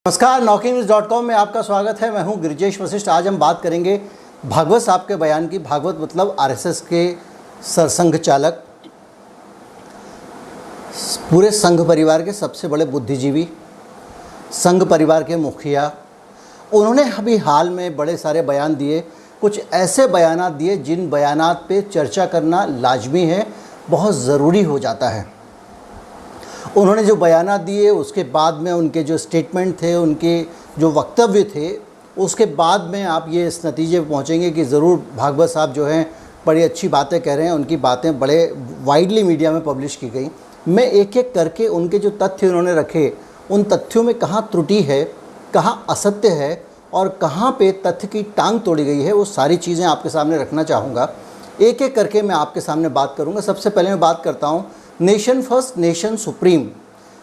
नमस्कार, नौकीन्यूज़.com में आपका स्वागत है। मैं हूं गिरिजेश वशिष्ठ। आज हम बात करेंगे भागवत साहब के बयान की। भागवत मतलब आरएसएस के सरसंघ चालक, पूरे संघ परिवार के सबसे बड़े बुद्धिजीवी, संघ परिवार के मुखिया। उन्होंने अभी हाल में बड़े सारे बयान दिए, कुछ ऐसे बयानात दिए जिन बयानात पे चर्चा करना लाजमी है, बहुत ज़रूरी हो जाता है। उन्होंने जो बयानात दिए उसके बाद में उनके जो स्टेटमेंट थे, उनके जो वक्तव्य थे, उसके बाद में आप ये इस नतीजे पर पहुँचेंगे कि ज़रूर भागवत साहब जो हैं बड़ी अच्छी बातें कह रहे हैं। उनकी बातें बड़े वाइडली मीडिया में पब्लिश की गई। मैं एक एक करके उनके जो तथ्य उन्होंने रखे, उन तथ्यों में कहाँ त्रुटि है, कहाँ असत्य है और कहाँ पे तथ्य की टांग तोड़ी गई है, वो सारी चीज़ें आपके सामने रखना चाहूँगा। एक एक करके मैं आपके सामने बात करूँगा। सबसे पहले मैं बात करता हूँ नेशन फर्स्ट नेशन सुप्रीम।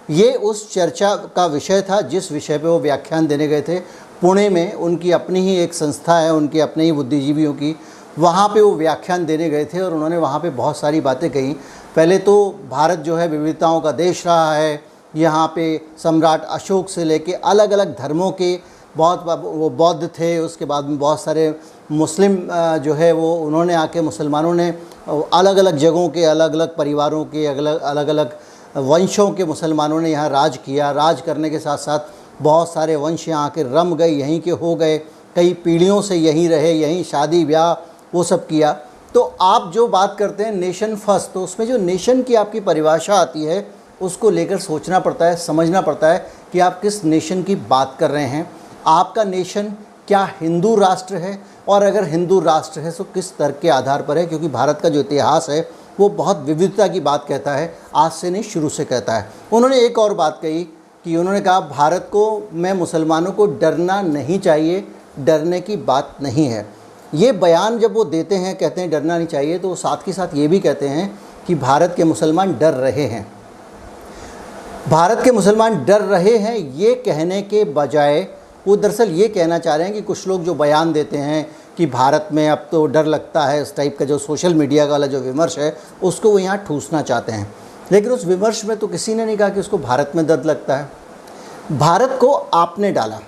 ये उस चर्चा का विषय था जिस विषय पे वो व्याख्यान देने गए थे पुणे में। उनकी अपनी ही एक संस्था है, उनके अपने ही बुद्धिजीवियों की। वहाँ पे वो व्याख्यान देने गए थे और उन्होंने वहाँ पे बहुत सारी बातें कही। पहले तो भारत जो है विविधताओं का देश रहा है। यहाँ पे सम्राट अशोक से लेके अलग अलग धर्मों के वो बौद्ध थे, उसके बाद में बहुत सारे मुस्लिम जो है वो उन्होंने आके, मुसलमानों ने अलग अलग जगहों के, अलग अलग परिवारों के, अलग अलग वंशों के मुसलमानों ने यहाँ राज किया। राज करने के साथ साथ बहुत सारे वंश यहाँ के रम गए, यहीं के हो गए, कई पीढ़ियों से यहीं रहे, यहीं शादी ब्याह वो सब किया। तो आप जो बात करते हैं नेशन फर्स्ट, तो उसमें जो नेशन की आपकी परिभाषा आती है उसको लेकर सोचना पड़ता है, समझना पड़ता है कि आप किस नेशन की बात कर रहे हैं। आपका नेशन क्या हिंदू राष्ट्र है, और अगर हिंदू राष्ट्र है तो किस तर्क के आधार पर है, क्योंकि भारत का जो इतिहास है वो बहुत विविधता की बात कहता है, आज से नहीं शुरू से कहता है। उन्होंने एक और बात कही कि उन्होंने कहा भारत को में मुसलमानों को डरना नहीं चाहिए, डरने की बात नहीं है। ये बयान जब वो देते हैं, कहते हैं डरना नहीं चाहिए, तो साथ के साथ ये भी कहते हैं कि भारत के मुसलमान डर रहे हैं। भारत के मुसलमान डर रहे हैं ये कहने के बजाय वो दरअसल ये कहना चाह रहे हैं कि कुछ लोग जो बयान देते हैं कि भारत में अब तो डर लगता है, इस टाइप का जो सोशल मीडिया वाला जो विमर्श है उसको वो यहाँ ठूसना चाहते हैं। लेकिन उस विमर्श में तो किसी ने नहीं कहा कि उसको भारत में डर लगता है। भारत को आपने डाला।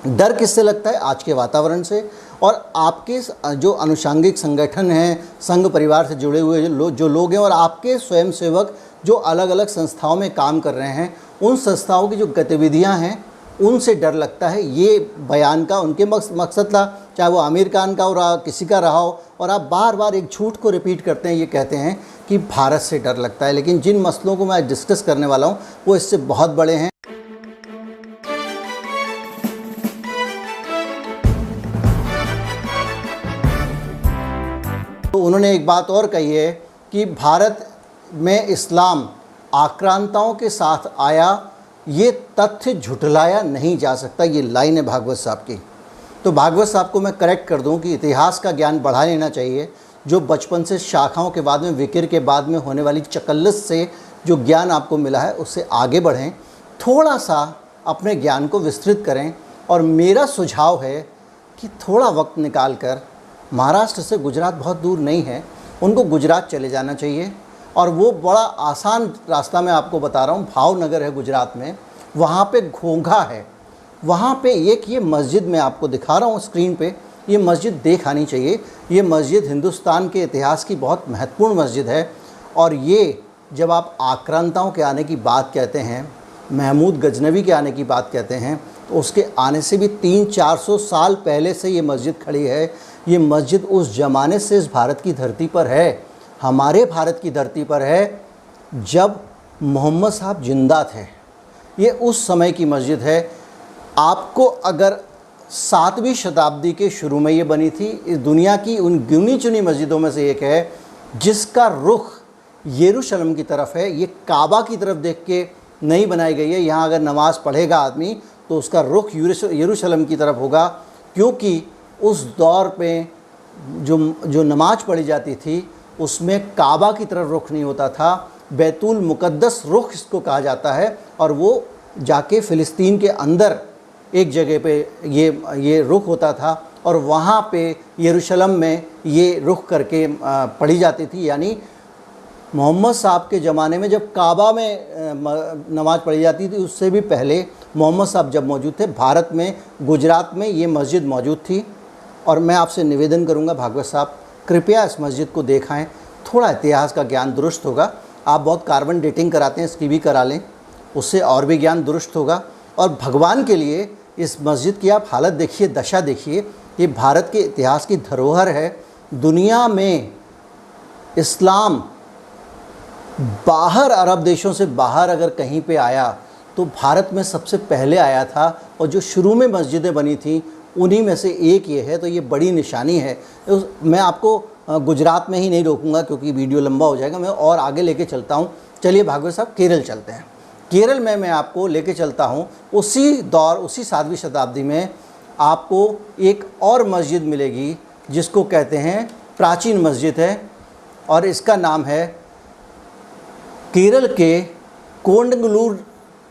डर किससे लगता है? आज के वातावरण से, और आपके जो अनुषांगिक संगठन हैं, संघ परिवार से जुड़े हुए जो लोग हैं, और आपके स्वयंसेवक जो अलग अलग संस्थाओं में काम कर रहे हैं, उन संस्थाओं की जो गतिविधियाँ हैं उनसे डर लगता है। ये बयान का उनके मकसद था, चाहे वो आमिर खान का और किसी का रहा हो। और आप बार बार एक झूठ को रिपीट करते हैं, ये कहते हैं कि भारत से डर लगता है। लेकिन जिन मसलों को मैं डिस्कस करने वाला हूँ वो इससे बहुत बड़े हैं। तो उन्होंने एक बात और कही है कि भारत में इस्लाम आक्रांताओं के साथ आया, ये तथ्य झुठलाया नहीं जा सकता। ये लाइन है भागवत साहब की। तो भागवत साहब को मैं करेक्ट कर दूं कि इतिहास का ज्ञान बढ़ा लेना चाहिए। जो बचपन से शाखाओं के बाद में, विकिर के बाद में होने वाली चकल्लस से जो ज्ञान आपको मिला है उससे आगे बढ़ें, थोड़ा सा अपने ज्ञान को विस्तृत करें। और मेरा सुझाव है कि थोड़ा वक्त निकाल कर, महाराष्ट्र से गुजरात बहुत दूर नहीं है, उनको गुजरात चले जाना चाहिए। और वो बड़ा आसान रास्ता मैं आपको बता रहा हूँ। भावनगर है गुजरात में, वहाँ पे घोंघा है, वहाँ पे एक ये मस्जिद मैं आपको दिखा रहा हूँ स्क्रीन पे, ये मस्जिद देख आनी चाहिए। ये मस्जिद हिंदुस्तान के इतिहास की बहुत महत्वपूर्ण मस्जिद है। और ये जब आप आक्रांताओं के आने की बात कहते हैं, महमूद गजनवी के आने की बात कहते हैं, तो उसके आने से भी 300-400 साल पहले से ये मस्जिद खड़ी है। ये मस्जिद उस ज़माने से इस भारत की धरती पर है, हमारे भारत की धरती पर है, जब मोहम्मद साहब जिंदा थे। ये उस समय की मस्जिद है। आपको अगर 7वीं शताब्दी के शुरू में ये बनी थी, इस दुनिया की उन गिनी चुनी मस्जिदों में से एक है जिसका रुख यरूशलेम की तरफ है। ये काबा की तरफ देख के नहीं बनाई गई है। यहाँ अगर नमाज़ पढ़ेगा आदमी तो उसका रुख यरूशलेम की तरफ होगा, क्योंकि उस दौर पे जो नमाज पढ़ी जाती थी उसमें काबा की तरफ रुख नहीं होता था, बैतुल मुक़द्दस रुख इसको कहा जाता है। और वो जाके फ़िलिस्तीन के अंदर एक जगह पे ये रुख होता था, और वहाँ पे यरूशलेम में ये रुख करके पढ़ी जाती थी। यानी मोहम्मद साहब के ज़माने में जब काबा में नमाज़ पढ़ी जाती थी, उससे भी पहले मोहम्मद साहब जब मौजूद थे, भारत में गुजरात में ये मस्जिद मौजूद थी। और मैं आपसे निवेदन करूंगा भागवत साहब, कृपया इस मस्जिद को देखाएं, थोड़ा इतिहास का ज्ञान दुरुस्त होगा। आप बहुत कार्बन डेटिंग कराते हैं, इसकी भी करा लें, उससे और भी ज्ञान दुरुस्त होगा। और भगवान के लिए इस मस्जिद की आप हालत देखिए, दशा देखिए। ये भारत के इतिहास की धरोहर है। दुनिया में इस्लाम बाहर, अरब देशों से बाहर अगर कहीं पे आया तो भारत में सबसे पहले आया था। और जो शुरू में मस्जिदें बनी थी उन्हीं में से एक ये है, तो ये बड़ी निशानी है। मैं आपको गुजरात में ही नहीं रोकूंगा क्योंकि वीडियो लंबा हो जाएगा, मैं और आगे लेके चलता हूँ। चलिए भागवत साहब, केरल चलते हैं। केरल में मैं आपको लेके चलता हूँ उसी दौर, उसी 7वीं शताब्दी में आपको एक और मस्जिद मिलेगी जिसको कहते हैं प्राचीन मस्जिद है, और इसका नाम है, केरल के कोंडगलूर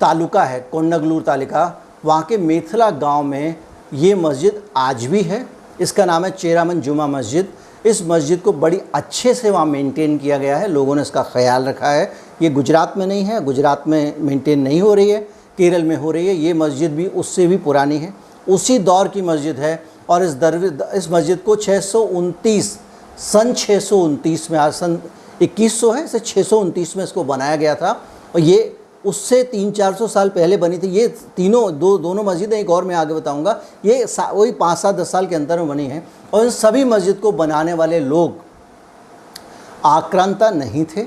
तालुका है, कोंडगलूर तालुका, वहाँ के मेथला गांव में ये मस्जिद आज भी है। इसका नाम है चेरामन जुमा मस्जिद। इस मस्जिद को बड़ी अच्छे से वहाँ मेंटेन किया गया है, लोगों ने इसका ख्याल रखा है। ये गुजरात में नहीं है, गुजरात में मेंटेन नहीं हो रही है, केरल में हो रही है। ये मस्जिद भी उससे भी पुरानी है, उसी दौर की मस्जिद है। और इस मस्जिद को 629 सन 629 में, आज सन 2100 है, इसे 629 में इसको बनाया गया था। और ये उससे 300-400 साल पहले बनी थी। ये दोनों मस्जिदें, एक और मैं आगे बताऊंगा, ये वही 5-7-10 साल के अंतर में बनी हैं। और इन सभी मस्जिद को बनाने वाले लोग आक्रांता नहीं थे।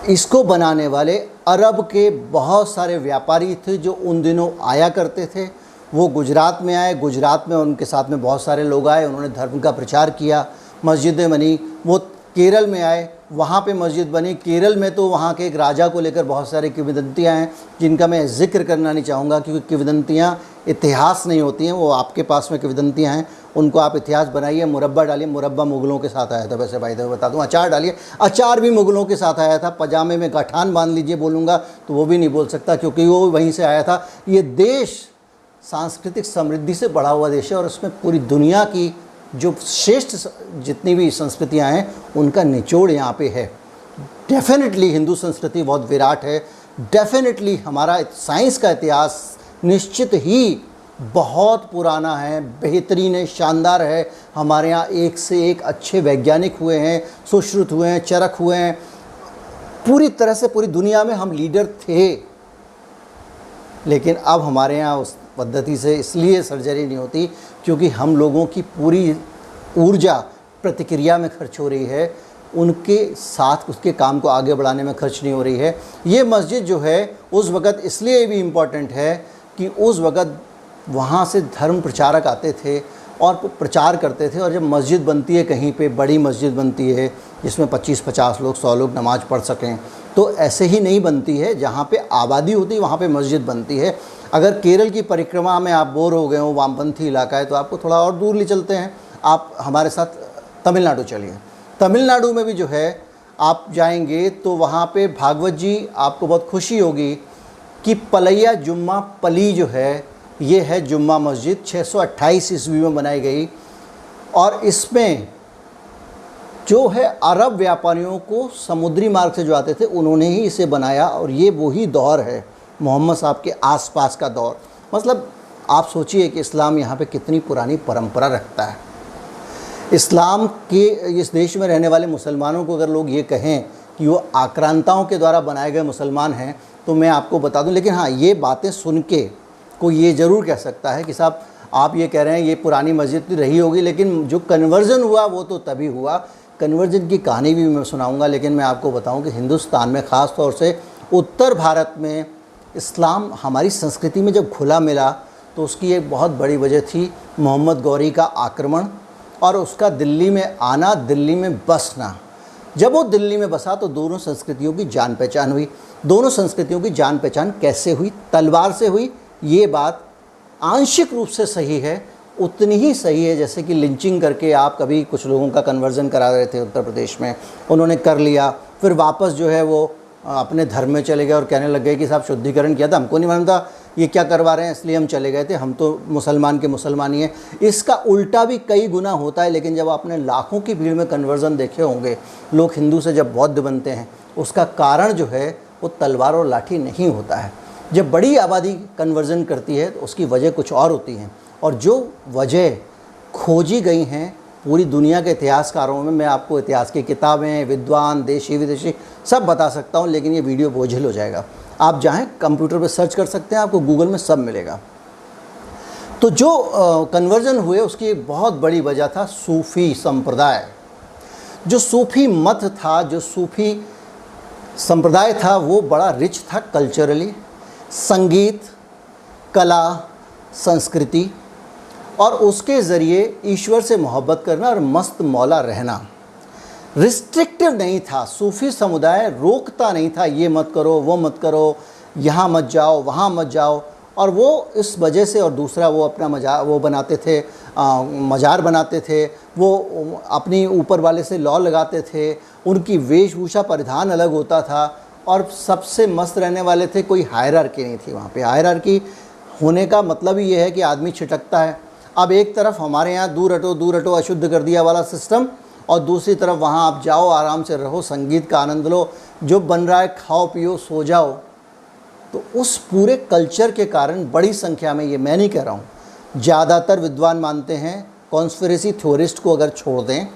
इसको बनाने वाले अरब के बहुत सारे व्यापारी थे जो उन दिनों आया करते थे। वो गुजरात में आए, गुजरात में उनके साथ में बहुत सारे लोग आए, उन्होंने धर्म का प्रचार किया, मस्जिदें बनी। वो केरल में आए, वहाँ पे मस्जिद बनी। केरल में तो वहाँ के एक राजा को लेकर बहुत सारी किंवदंतियाँ हैं जिनका मैं जिक्र करना नहीं चाहूँगा, क्योंकि किंवदंतियाँ इतिहास नहीं होती हैं, वो आपके पास में किंवदंतियाँ हैं, उनको आप इतिहास बनाइए। मुरब्बा डालिए, मुरब्बा मुग़लों के साथ आया था, वैसे भाई बता दूँ। अचार डालिए, अचार भी मुग़लों के साथ आया था। पजामे में गठान बांध लीजिए बोलूँगा तो वो भी नहीं बोल सकता, क्योंकि वो वहीं से आया था। ये देश सांस्कृतिक समृद्धि से बढ़ा हुआ देश है, और उसमें पूरी दुनिया की जो श्रेष्ठ जितनी भी संस्कृतियां हैं उनका निचोड़ यहाँ पे है। डेफिनेटली हिंदू संस्कृति बहुत विराट है। डेफिनेटली हमारा साइंस का इतिहास निश्चित ही बहुत पुराना है, बेहतरीन है, शानदार है। हमारे यहाँ एक से एक अच्छे वैज्ञानिक हुए हैं, सुश्रुत हुए हैं, चरक हुए हैं। पूरी तरह से पूरी दुनिया में हम लीडर थे। लेकिन अब हमारे यहाँ उस पद्धति से इसलिए सर्जरी नहीं होती क्योंकि हम लोगों की पूरी ऊर्जा प्रतिक्रिया में खर्च हो रही है, उनके साथ उसके काम को आगे बढ़ाने में खर्च नहीं हो रही है। ये मस्जिद जो है उस वक़्त इसलिए भी इम्पॉर्टेंट है कि उस वक़्त वहाँ से धर्म प्रचारक आते थे और प्रचार करते थे। और जब मस्जिद बनती है, कहीं पे बड़ी मस्जिद बनती है जिसमें 25-50 लोग, 100 लोग नमाज़ पढ़ सकें, तो ऐसे ही नहीं बनती है। जहाँ पे आबादी होती है वहाँ पे मस्जिद बनती है। अगर केरल की परिक्रमा में आप बोर हो गए हो, वामपंथी इलाका है, तो आपको थोड़ा और दूर ले चलते हैं। आप हमारे साथ तमिलनाडु चलिए। तमिलनाडु में भी जो है आप जाएंगे तो वहाँ पे भागवत जी, आपको बहुत खुशी होगी कि पलैया जुम्मा पली जो है, ये है जुम्मा मस्जिद, 628 ईस्वी में बनाई गई। और इसमें जो है अरब व्यापारियों को समुद्री मार्ग से जो आते थे उन्होंने ही इसे बनाया। और ये वही दौर है मोहम्मद साहब के आसपास का दौर। मतलब आप सोचिए कि इस्लाम यहाँ पे कितनी पुरानी परंपरा रखता है। इस्लाम के इस देश में रहने वाले मुसलमानों को अगर लोग ये कहें कि वो आक्रांताओं के द्वारा बनाए गए मुसलमान हैं, तो मैं आपको बता दूं। लेकिन हाँ, ये बातें सुन के कोई ये ज़रूर कह सकता है कि साहब आप ये कह रहे हैं ये पुरानी मस्जिद तो रही होगी, लेकिन जो कन्वर्ज़न हुआ वो तो तभी हुआ। कन्वर्जन की कहानी भी मैं सुनाऊंगा। लेकिन मैं आपको बताऊं कि हिंदुस्तान में ख़ास तौर से उत्तर भारत में इस्लाम हमारी संस्कृति में जब घुला मिला तो उसकी एक बहुत बड़ी वजह थी मोहम्मद गौरी का आक्रमण और उसका दिल्ली में आना, दिल्ली में बसना। जब वो दिल्ली में बसा तो दोनों संस्कृतियों की जान पहचान हुई। दोनों संस्कृतियों की जान पहचान कैसे हुई? तलवार से हुई। ये बात आंशिक रूप से सही है, उतनी ही सही है जैसे कि लिंचिंग करके आप कभी कुछ लोगों का कन्वर्जन करा रहे थे उत्तर प्रदेश में, उन्होंने कर लिया, फिर वापस जो है वो अपने धर्म में चले गए और कहने लग गए कि साहब शुद्धिकरण किया था, हमको नहीं मालूम था ये क्या करवा रहे हैं, इसलिए हम चले गए थे, हम तो मुसलमान के मुसलमान ही हैं। इसका उल्टा भी कई गुना होता है। लेकिन जब आपने लाखों की भीड़ में कन्वर्जन देखे होंगे, लोग हिंदू से जब बौद्ध बनते हैं, उसका कारण जो है वो तलवार और लाठी नहीं होता है। जब बड़ी आबादी कन्वर्जन करती है तो उसकी वजह कुछ और होती हैं, और जो वजह खोजी गई हैं पूरी दुनिया के इतिहासकारों में, मैं आपको इतिहास की किताबें, विद्वान, देशी विदेशी सब बता सकता हूँ, लेकिन ये वीडियो बोझिल हो जाएगा। आप चाहें कंप्यूटर पर सर्च कर सकते हैं, आपको गूगल में सब मिलेगा। तो जो कन्वर्जन हुए उसकी एक बहुत बड़ी वजह था सूफ़ी संप्रदाय। जो सूफ़ी मत था, जो सूफ़ी संप्रदाय था, वो बड़ा रिच था कल्चरली, संगीत, कला, संस्कृति, और उसके ज़रिए ईश्वर से मोहब्बत करना और मस्त मौला रहना। रिस्ट्रिक्टिव नहीं था। सूफ़ी समुदाय रोकता नहीं था, ये मत करो, वो मत करो, यहाँ मत जाओ, वहाँ मत जाओ। और वो इस वजह से, और दूसरा वो अपना बनाते थे, मज़ार बनाते थे, वो अपनी ऊपर वाले से लौ लगाते थे, उनकी वेशभूषा परिधान अलग होता था, और सबसे मस्त रहने वाले थे। कोई हायरार्की नहीं थी वहाँ पे। हायरार्की होने का मतलब ही ये है कि आदमी छिटकता है। अब एक तरफ हमारे यहाँ दूर हटो अशुद्ध कर दिया वाला सिस्टम, और दूसरी तरफ वहाँ आप जाओ, आराम से रहो, संगीत का आनंद लो, जो बन रहा है खाओ पियो सो जाओ। तो उस पूरे कल्चर के कारण बड़ी संख्या में, ये मैं नहीं कह रहा हूँ, ज़्यादातर विद्वान मानते हैं, कॉन्स्पिरेसी थ्योरिस्ट को अगर छोड़ दें,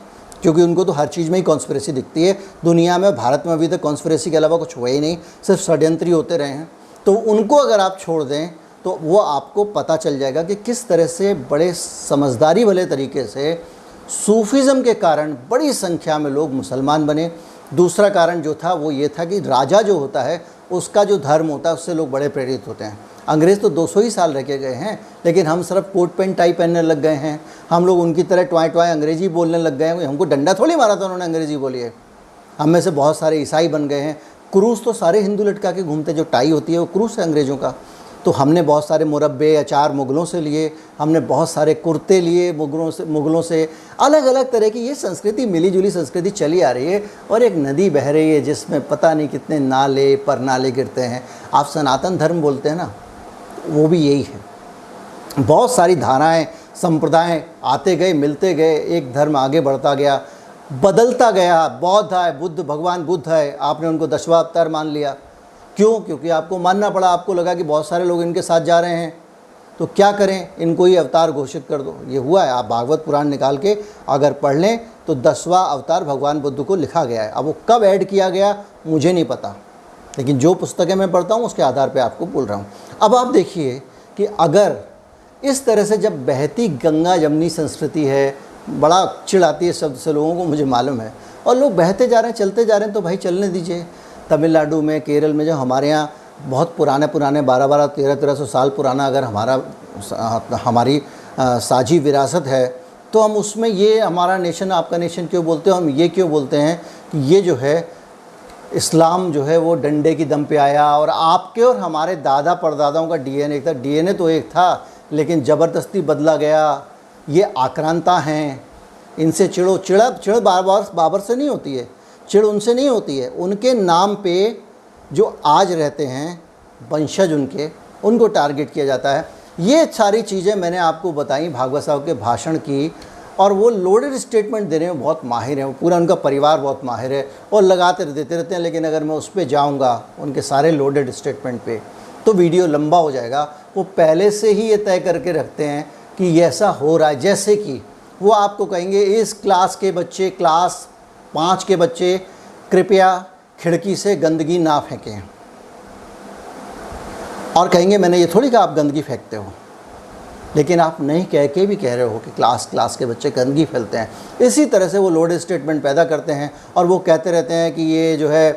क्योंकि उनको तो हर चीज़ में ही कॉन्स्पिरेसी दिखती है दुनिया में। भारत में अभी तक कॉन्स्पिरेसी के अलावा कुछ हुआ ही नहीं, सिर्फ षड्यंत्री होते रहे हैं। तो उनको अगर आप छोड़ दें तो वो आपको पता चल जाएगा कि किस तरह से बड़े समझदारी वाले तरीके से सूफीज़म के कारण बड़ी संख्या में लोग मुसलमान बने। दूसरा कारण जो था वो ये था कि राजा जो होता है उसका जो धर्म होता है उससे लोग बड़े प्रेरित होते हैं। अंग्रेज़ तो 200 ही साल रह के गए हैं, लेकिन हम सिर्फ कोट पैंट टाई पहनने लग गए हैं। हम लोग उनकी तरह ट्वाई ट्वाई अंग्रेज़ी बोलने लग गए हैं। हमको डंडा थोड़ी मारा था उन्होंने, अंग्रेज़ी बोली है। हम में से बहुत सारे ईसाई बन गए हैं। क्रूस तो सारे हिंदू लटका के घूमते, जो टाई होती है वो क्रूस है अंग्रेज़ों का। तो हमने बहुत सारे मुरब्बे अचार मुग़लों से लिए, हमने बहुत सारे कुर्ते लिए मुग़लों से। अलग अलग तरह की ये संस्कृति, मिली जुली संस्कृति चली आ रही है। और एक नदी बह रही है जिसमें पता नहीं कितने नाले पर नाले गिरते हैं। आप सनातन धर्म बोलते हैं ना, वो भी यही है। बहुत सारी धाराएं, संप्रदाय आते गए, मिलते गए, एक धर्म आगे बढ़ता गया, बदलता गया। बौद्ध है, बुद्ध, भगवान बुद्ध है, आपने उनको 10वां अवतार मान लिया। क्यों? क्योंकि आपको मानना पड़ा। आपको लगा कि बहुत सारे लोग इनके साथ जा रहे हैं, तो क्या करें, इनको ही अवतार घोषित कर दो। ये हुआ है। आप भागवत पुराण निकाल के अगर पढ़ लें तो 10वां अवतार भगवान बुद्ध को लिखा गया है। अब वो कब ऐड किया गया मुझे नहीं पता, लेकिन जो पुस्तकें मैं पढ़ता हूँ उसके आधार पे आपको बोल रहा हूँ। अब आप देखिए कि अगर इस तरह से जब बहती गंगा जमनी संस्कृति है, बड़ा चिढ़ आती है शब्द से लोगों को, मुझे मालूम है, और लोग बहते जा रहे हैं, चलते जा रहे हैं, तो भाई चलने दीजिए। तमिलनाडु में, केरल में, जो हमारे यहाँ बहुत पुराने 12-12, 1300 साल पुराना अगर हमारी साझी विरासत है, तो हम उसमें ये हमारा नेशन आपका नेशन क्यों बोलते हो? हम ये क्यों बोलते हैं कि ये जो है इस्लाम जो है वो डंडे की दम पे आया, और आपके और हमारे दादा परदादाओं का डीएनए एक था। डीएनए तो एक था, लेकिन ज़बरदस्ती बदला गया। ये आक्रांता हैं, इनसे चिढ़ो। चिढ़ बाबर से नहीं होती है, चिढ़ उनसे नहीं होती है। उनके नाम पे जो आज रहते हैं वंशज उनको टारगेट किया जाता है। ये सारी चीज़ें मैंने आपको बताई भागवत साहब के भाषण की, और वो लोडेड स्टेटमेंट देने में बहुत माहिर हैं। पूरा उनका परिवार बहुत माहिर है और लगाते देते रहते हैं। लेकिन अगर मैं उस पर जाऊँगा उनके सारे लोडेड स्टेटमेंट पे, तो वीडियो लंबा हो जाएगा। वो पहले से ही ये तय करके रखते हैं कि ये ऐसा हो रहा है। जैसे कि वो आपको कहेंगे इस क्लास के बच्चे, क्लास 5 के बच्चे कृपया खिड़की से गंदगी ना फेंकें, और कहेंगे मैंने ये थोड़ी कहा आप गंदगी फेंकते हो, लेकिन आप नहीं कह के भी कह रहे हो कि क्लास के बच्चे गंदगी फैलते हैं। इसी तरह से वो लोडेड स्टेटमेंट पैदा करते हैं, और वो कहते रहते हैं कि ये जो है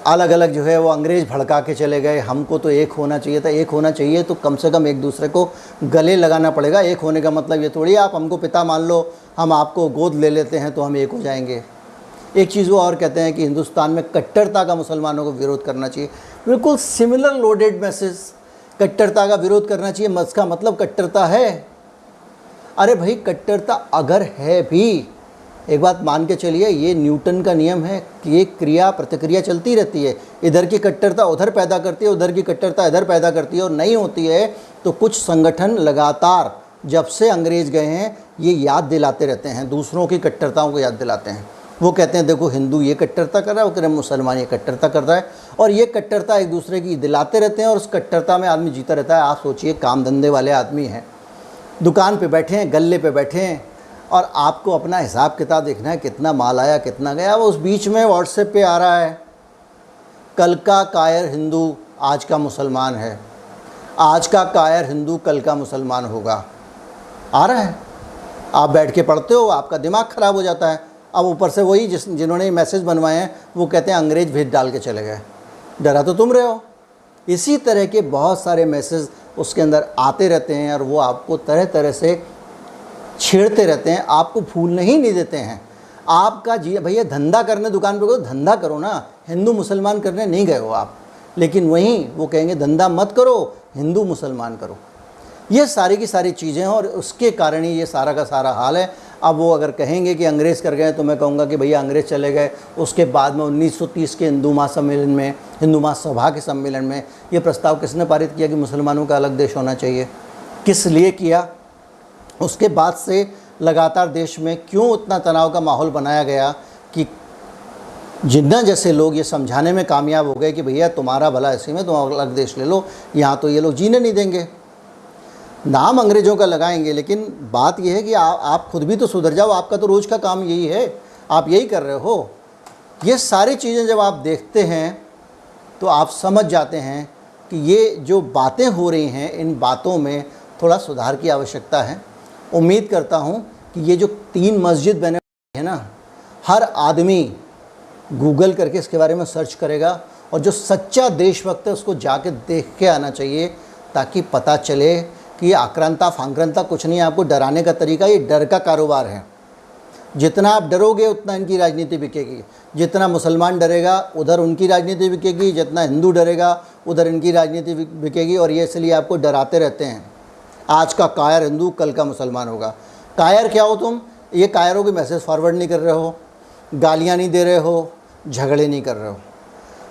अलग अलग जो है वो अंग्रेज़ भड़का के चले गए, हमको तो एक होना चाहिए था। एक होना चाहिए तो कम से कम एक दूसरे को गले लगाना पड़ेगा। एक होने का मतलब ये थोड़ी आप हमको पिता मान लो, हम आपको गोद ले लेते हैं तो हम एक हो जाएंगे। एक चीज़ वो और कहते हैं कि हिंदुस्तान में कट्टरता का मुसलमानों को विरोध करना चाहिए। बिल्कुल सिमिलर लोडेड मैसेज, कट्टरता का विरोध करना चाहिए। इसका मतलब कट्टरता है? अरे भाई, कट्टरता अगर है भी एक बात मान के चलिए, ये न्यूटन का नियम है कि ये क्रिया प्रतिक्रिया चलती रहती है। इधर की कट्टरता उधर पैदा करती है, उधर की कट्टरता इधर पैदा करती है, और नहीं होती है तो कुछ संगठन लगातार जब से अंग्रेज गए हैं ये याद दिलाते रहते हैं, दूसरों की कट्टरताओं को याद दिलाते हैं। वो कहते हैं देखो हिंदू ये कट्टरता कर रहा है, वो कह रहे हैं मुसलमान ये कट्टरता कर रहा है, और ये कट्टरता एक दूसरे की दिलाते रहते हैं और उस कट्टरता में आदमी जीता रहता है। आप सोचिए, काम धंधे वाले आदमी हैं, दुकान पे बैठे हैं, गल्ले पे बैठे हैं, और आपको अपना हिसाब किताब देखना है, कितना माल आया कितना गया। वो उस बीच में व्हाट्सएप पे आ रहा है, कल का कायर हिंदू आज का मुसलमान है, आज का कायर हिंदू कल का मुसलमान होगा, आ रहा है। आप बैठ के पढ़ते हो, आपका दिमाग ख़राब हो जाता है। अब ऊपर से वही जिन्होंने मैसेज बनवाए हैं वो कहते हैं अंग्रेज भेज डाल के चले गए, डरा तो तुम रहे हो। इसी तरह के बहुत सारे मैसेज उसके अंदर आते रहते हैं और वो आपको तरह तरह से छेड़ते रहते हैं, आपको भूलने ही नहीं देते हैं। आपका जी भैया धंधा करने दुकान पे गए, धंधा करो ना, हिंदू मुसलमान करने नहीं गए हो आप। लेकिन वहीं वो कहेंगे धंधा मत करो, हिंदू मुसलमान करो। ये सारी की सारी चीज़ें हैं और उसके कारण ही ये सारा का सारा हाल है। अब वो अगर कहेंगे कि अंग्रेज़ कर गए तो मैं कहूँगा कि भैया अंग्रेज़ चले गए, उसके बाद में 1930 के हिंदू महासम्मेलन में, हिंदू महासभा के सम्मेलन में ये प्रस्ताव किसने पारित किया कि मुसलमानों का अलग देश होना चाहिए, किस लिए किया? उसके बाद से लगातार देश में क्यों उतना तनाव का माहौल बनाया गया कि जिन्ना जैसे लोग ये समझाने में कामयाब हो गए कि भैया तुम्हारा भला इसी में, तुम अलग देश ले लो, यहाँ तो ये लोग जीने नहीं देंगे। नाम अंग्रेज़ों का लगाएंगे, लेकिन बात यह है कि आप खुद भी तो सुधर जाओ, आपका तो रोज़ का काम यही है, आप यही कर रहे हो। ये सारी चीज़ें जब आप देखते हैं तो आप समझ जाते हैं कि ये जो बातें हो रही हैं, इन बातों में थोड़ा सुधार की आवश्यकता है। उम्मीद करता हूँ कि ये जो 3 मस्जिद बने हैं ना, हर आदमी गूगल करके इसके बारे में सर्च करेगा और जो सच्चा देशभक्त है उसको जाके देख के आना चाहिए, ताकि पता चले कि ये आक्रांता फांक्रांता कुछ नहीं है। आपको डराने का तरीका ये डर का कारोबार है। जितना आप डरोगे उतना इनकी राजनीति बिकेगी, जितना मुसलमान डरेगा उधर उनकी राजनीति बिकेगी, जितना हिंदू डरेगा उधर इनकी राजनीति बिकेगी। और ये इसलिए आपको डराते रहते हैं, आज का कायर हिंदू कल का मुसलमान होगा। कायर क्या हो तुम? ये कायरों के मैसेज फॉरवर्ड नहीं कर रहे हो, गालियाँ नहीं दे रहे हो, झगड़े नहीं कर रहे हो।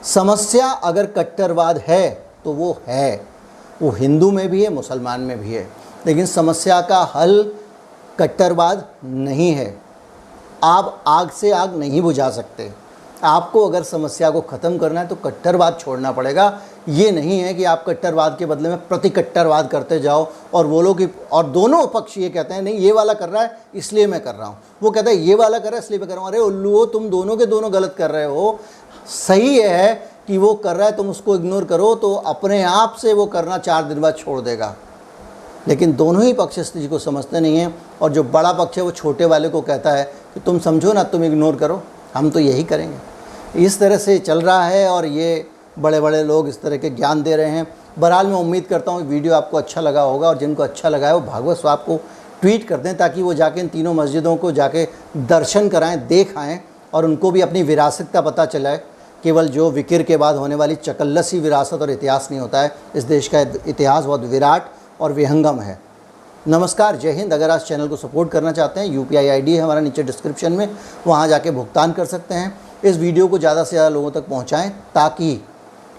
समस्या अगर कट्टरवाद है तो वो है, वो हिंदू में भी है, मुसलमान में भी है, लेकिन समस्या का हल कट्टरवाद नहीं है। आप आग से आग नहीं बुझा सकते। आपको अगर समस्या को ख़त्म करना है तो कट्टरवाद छोड़ना पड़ेगा। ये नहीं है कि आप कट्टरवाद के बदले में प्रति कट्टरवाद करते जाओ और बोलो कि, और दोनों पक्ष ये कहते हैं नहीं ये वाला कर रहा है इसलिए मैं कर रहा हूँ, वो कहता है ये वाला कर रहा है इसलिए मैं कर रहा हूँ। अरे उल्लुओ, तुम दोनों के दोनों गलत कर रहे हो। सही है कि वो कर रहा है, तुम उसको इग्नोर करो तो अपने आप से वो करना 4 दिन बाद छोड़ देगा। लेकिन दोनों ही पक्ष इस चीज़ को समझते नहीं हैं, और जो बड़ा पक्ष है वो छोटे वाले को कहता है कि तुम समझो ना, तुम इग्नोर करो, हम तो यही करेंगे। इस तरह से चल रहा है और ये बड़े बड़े लोग इस तरह के ज्ञान दे रहे हैं। बहरहाल मैं उम्मीद करता हूँ वीडियो आपको अच्छा लगा होगा, और जिनको अच्छा लगा है वो भागवत स्वाब को ट्वीट कर दें ताकि वो जाके इन तीनों मस्जिदों को जाके दर्शन कराएँ, देख आएँ, और उनको भी अपनी विरासत का पता चला है। केवल जो विकिर के बाद होने वाली चकल्लसी विरासत और इतिहास नहीं होता है, इस देश का इतिहास बहुत विराट और विहंगम है। नमस्कार, जय हिंद। अगर आप चैनल को सपोर्ट करना चाहते हैं, UPI ID है हमारा नीचे डिस्क्रिप्शन में, वहाँ जाके भुगतान कर सकते हैं। इस वीडियो को ज़्यादा से ज़्यादा लोगों तक पहुँचाएँ ताकि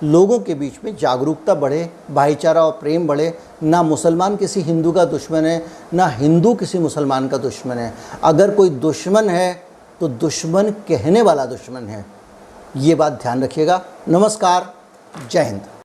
लोगों के बीच में जागरूकता बढ़े, भाईचारा और प्रेम बढ़े। ना मुसलमान किसी हिंदू का दुश्मन है, ना हिंदू किसी मुसलमान का दुश्मन है। अगर कोई दुश्मन है तो दुश्मन कहने वाला दुश्मन है, ये बात ध्यान रखिएगा। नमस्कार, जय हिंद।